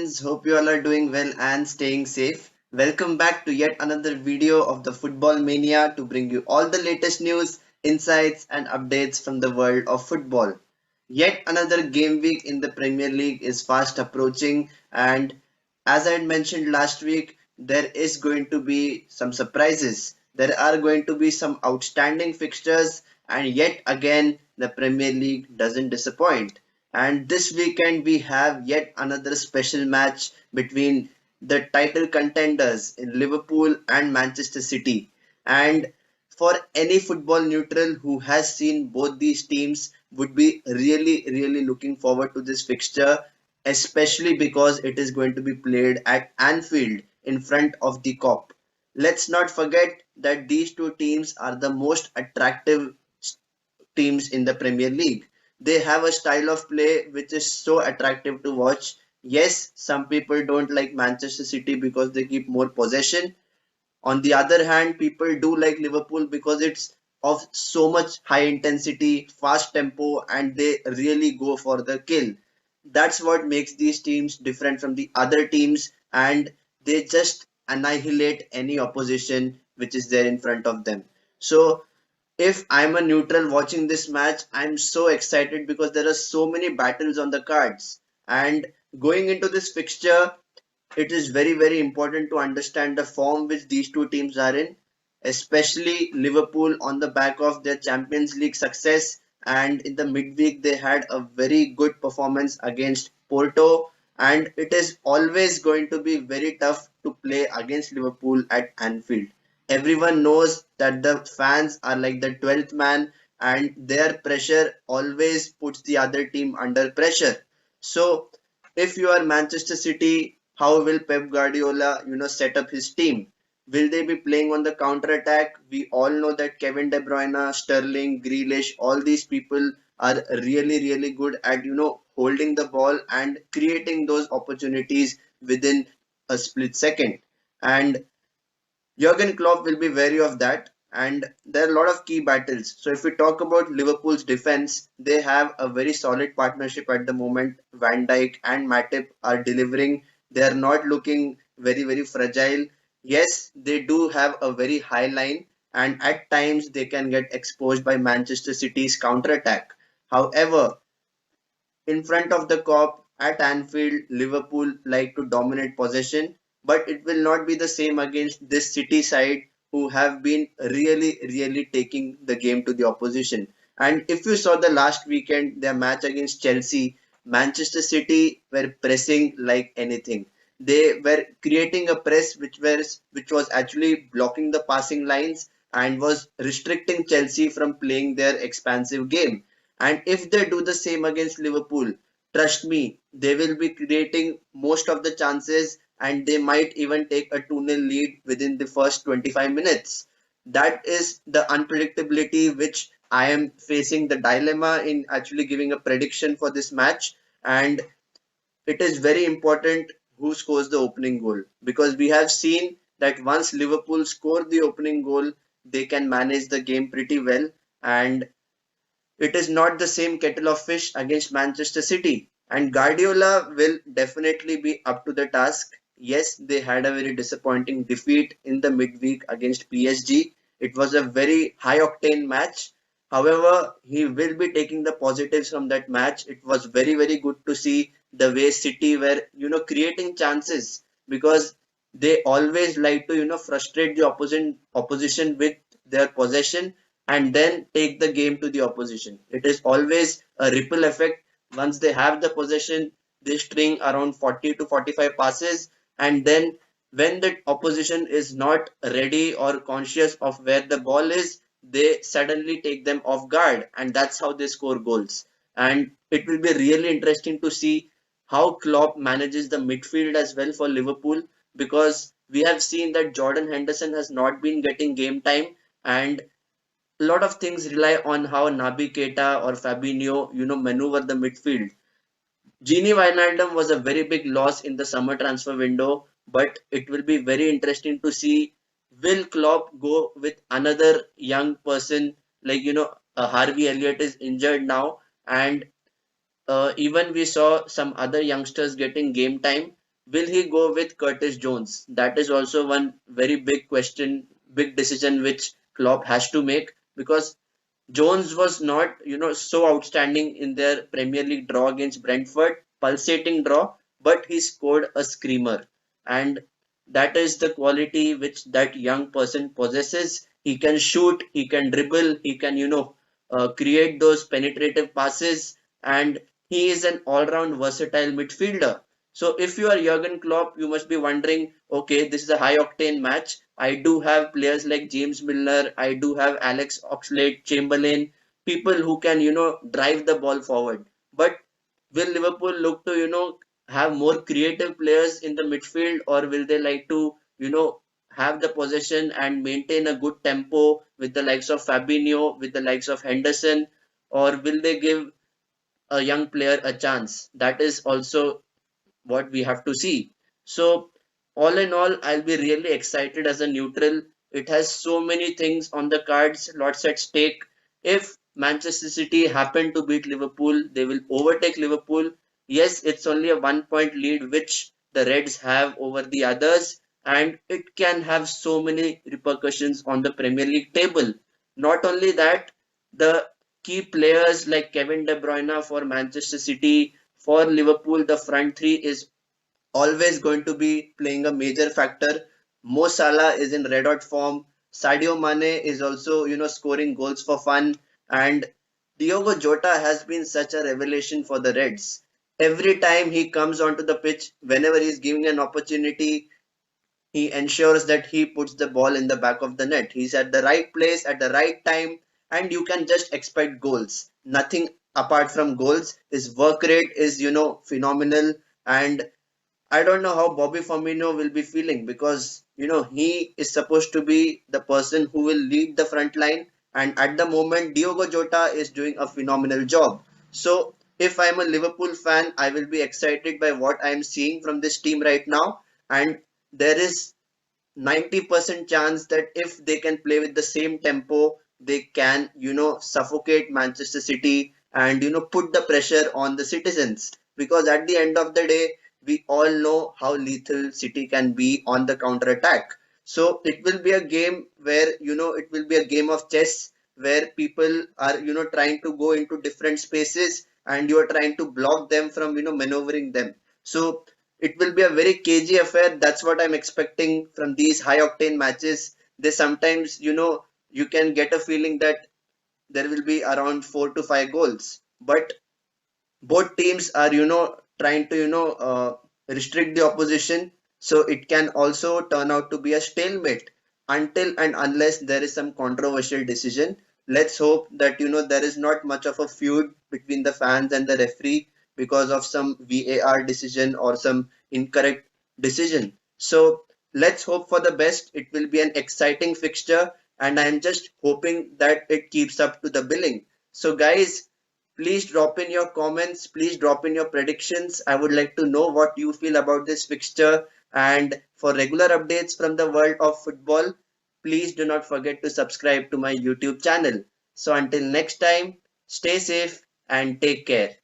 friends, hope you all are doing well and staying safe. Welcome back to yet another video of the Football Mania to bring you all the latest news, insights, and updates from the world of football. Yet another game week in the Premier League is fast approaching, and as I had mentioned last week, there is going to be some surprises. There are going to be some outstanding fixtures, and yet again, the Premier League doesn't disappoint. And this weekend, we have yet another special match between the title contenders in Liverpool and Manchester City. And for any football neutral who has seen both these teams, would be really looking forward to this fixture, especially because it is going to be played at Anfield in front of the Kop. Let's not forget that these two teams are the most attractive teams in the Premier League. They have a style of play which is so attractive to watch. Yes, some people don't like Manchester City because they keep more possession. On the other hand, people do like Liverpool because it's of so much high intensity, fast tempo, and they really go for the kill. That's what makes these teams different from the other teams, and they just annihilate any opposition which is there in front of them. So, if I'm a neutral watching this match, I'm so excited because there are so many battles on the cards. And going into this fixture, it is very important to understand the form which these two teams are in, especially Liverpool on the back of their Champions League success. And in the midweek, they had a very good performance against Porto. And it is always going to be very tough to play against Liverpool at Anfield. Everyone knows that the fans are like the 12th man, and their pressure always puts the other team under pressure. So, if you are Manchester City, how will Pep Guardiola, set up his team? Will they be playing on the counter attack? We all know that Kevin De Bruyne, Sterling, Grealish, all these people are really good at, holding the ball and creating those opportunities within a split second. And Jurgen Klopp will be wary of that, and there are a lot of key battles. So if we talk about Liverpool's defense, they have a very solid partnership at the moment. Van Dijk and Matip are delivering. They are not looking very fragile. Yes, they do have a very high line, and at times they can get exposed by Manchester City's counter attack. However, in front of the Kop at Anfield, Liverpool like to dominate possession, but it will not be the same against this City side who have been really taking the game to the opposition. And if you saw the last weekend, their match against Chelsea, Manchester City were pressing like anything. They were creating a press which was actually blocking the passing lines and was restricting Chelsea from playing their expansive game. And if they do the same against Liverpool, trust me, they will be creating most of the chances and they might even take a 2-0 lead within the first 25 minutes. That is the unpredictability which I am facing the dilemma in actually giving a prediction for this match. And it is very important who scores the opening goal because we have seen that once Liverpool score the opening goal, they can manage the game pretty well. And it is not the same kettle of fish against Manchester City. And Guardiola will definitely be up to the task. Yes, they had a very disappointing defeat in the midweek against PSG. It was a very high octane match. However, he will be taking the positives from that match. It was very good to see the way City were, creating chances because they always like to, frustrate the opposition with their possession and then take the game to the opposition. It is always a ripple effect. Once they have the possession, they string around 40 to 45 passes, and then when the opposition is not ready or conscious of where the ball is, they suddenly take them off guard, and that's how they score goals. And it will be really interesting to see how Klopp manages the midfield as well for Liverpool because we have seen that Jordan Henderson has not been getting game time, and a lot of things rely on how Naby Keita or Fabinho, maneuver the midfield. Gini Wijnaldum was a very big loss in the summer transfer window, but it will be very interesting to see will Klopp go with another young person like Harvey Elliott is injured now, and even we saw some other youngsters getting game time. will he go with Curtis Jones? That is also one very big question, big decision which Klopp has to make, because Jones was not, so outstanding in their Premier League draw against Brentford, pulsating draw, but he scored a screamer. And that is the quality which that young person possesses. He can shoot, he can dribble, he can, create those penetrative passes, and he is an all-round versatile midfielder. So if you are Jurgen Klopp, you must be wondering, okay, this is a high-octane match. I do have players like James Milner, I do have Alex Oxlade-Chamberlain, people who can, drive the ball forward. But will Liverpool look to, have more creative players in the midfield, or will they like to, have the possession and maintain a good tempo with the likes of Fabinho, with the likes of Henderson, or will they give a young player a chance? That is also what we have to see. So, all in all, I'll be really excited as a neutral. It has so many things on the cards, lots at stake. If Manchester City happen to beat Liverpool, they will overtake Liverpool. Yes, it's only a 1 point lead which the Reds have over the others, and it can have so many repercussions on the Premier League table. Not only that, the key players like Kevin De Bruyne for Manchester City, for Liverpool, the front three is always going to be playing a major factor. Mo Salah is in red hot form. Sadio Mane is also, scoring goals for fun. And Diogo Jota has been such a revelation for the Reds. Every time he comes onto the pitch, whenever he's giving an opportunity, he ensures that he puts the ball in the back of the net. He's at the right place at the right time, and you can just expect goals. Nothing apart from goals. His work rate is, phenomenal. And I don't know how Bobby Firmino will be feeling, because he is supposed to be the person who will lead the front line, and at the moment Diogo Jota is doing a phenomenal job. So if I'm a Liverpool fan, I will be excited by what I'm seeing from this team right now, and there is 90% chance that if they can play with the same tempo, they can, suffocate Manchester City and, put the pressure on the citizens. Because at the end of the day, we all know how lethal City can be on the counter attack. So it will be a game where, it will be a game of chess where people are, trying to go into different spaces and you are trying to block them from, maneuvering them. So it will be a very cagey affair. That's what I'm expecting from these high octane matches. They sometimes, you can get a feeling that there will be around 4 to 5 goals. But both teams are, trying to, restrict the opposition. So it can also turn out to be a stalemate until and unless there is some controversial decision. Let's hope that, there is not much of a feud between the fans and the referee because of some VAR decision or some incorrect decision. So let's hope for the best. It will be an exciting fixture, and I'm just hoping that it keeps up to the billing. So guys, please drop in your comments. Please drop in your predictions. I would like to know what you feel about this fixture. And for regular updates from the world of football, please do not forget to subscribe to my YouTube channel. So until next time, stay safe and take care.